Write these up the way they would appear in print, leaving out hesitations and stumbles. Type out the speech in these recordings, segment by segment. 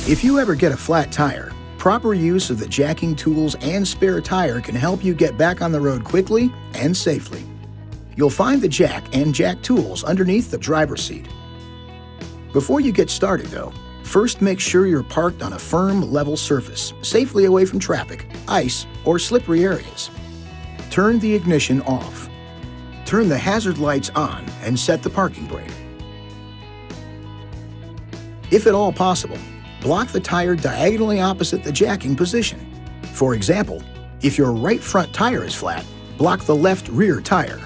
If you ever get a flat tire, proper use of the jacking tools and spare tire can help you get back on the road quickly and safely. You'll find the jack and jack tools underneath the driver's seat. Before you get started though, first make sure you're parked on a firm, level surface, safely away from traffic, ice, or slippery areas. Turn the ignition off. Turn the hazard lights on and set the parking brake. If at all possible, block the tire diagonally opposite the jacking position. For example, if your right front tire is flat, block the left rear tire.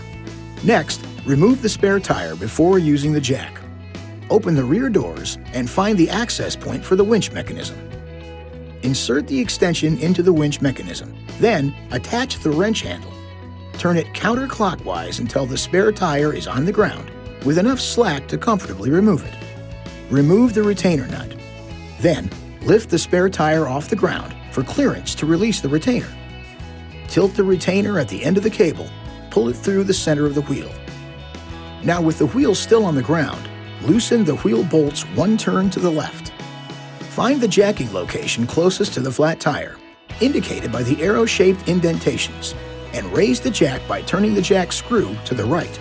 Next, remove the spare tire before using the jack. Open the rear doors and find the access point for the winch mechanism. Insert the extension into the winch mechanism, then attach the wrench handle. Turn it counterclockwise until the spare tire is on the ground, with enough slack to comfortably remove it. Remove the retainer nut. Then, lift the spare tire off the ground for clearance to release the retainer. Tilt the retainer at the end of the cable, pull it through the center of the wheel. Now with the wheel still on the ground, loosen the wheel bolts one turn to the left. Find the jacking location closest to the flat tire, indicated by the arrow-shaped indentations, and raise the jack by turning the jack screw to the right.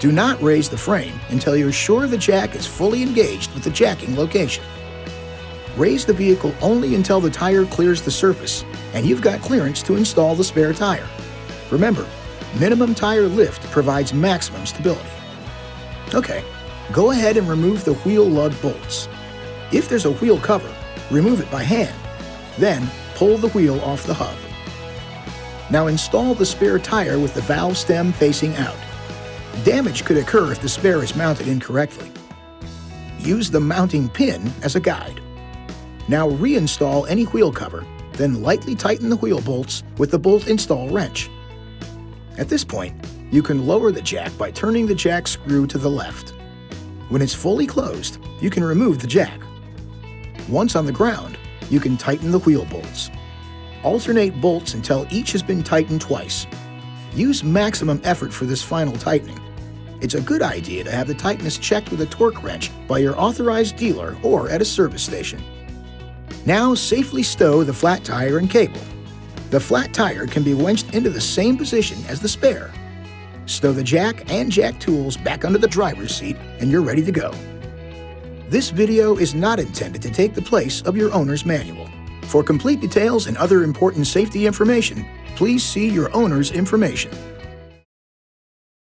Do not raise the frame until you're sure the jack is fully engaged with the jacking location. Raise the vehicle only until the tire clears the surface and you've got clearance to install the spare tire. Remember, minimum tire lift provides maximum stability. Okay, go ahead and remove the wheel lug bolts. If there's a wheel cover, remove it by hand. Then, pull the wheel off the hub. Now install the spare tire with the valve stem facing out. Damage could occur if the spare is mounted incorrectly. Use the mounting pin as a guide. Now reinstall any wheel cover, then lightly tighten the wheel bolts with the bolt install wrench. At this point, you can lower the jack by turning the jack screw to the left. When it's fully closed, you can remove the jack. Once on the ground, you can tighten the wheel bolts. Alternate bolts until each has been tightened twice. Use maximum effort for this final tightening. It's a good idea to have the tightness checked with a torque wrench by your authorized dealer or at a service station. Now safely stow the flat tire and cable. The flat tire can be winched into the same position as the spare. Stow the jack and jack tools back under the driver's seat and you're ready to go. This video is not intended to take the place of your owner's manual. For complete details and other important safety information, please see your owner's information.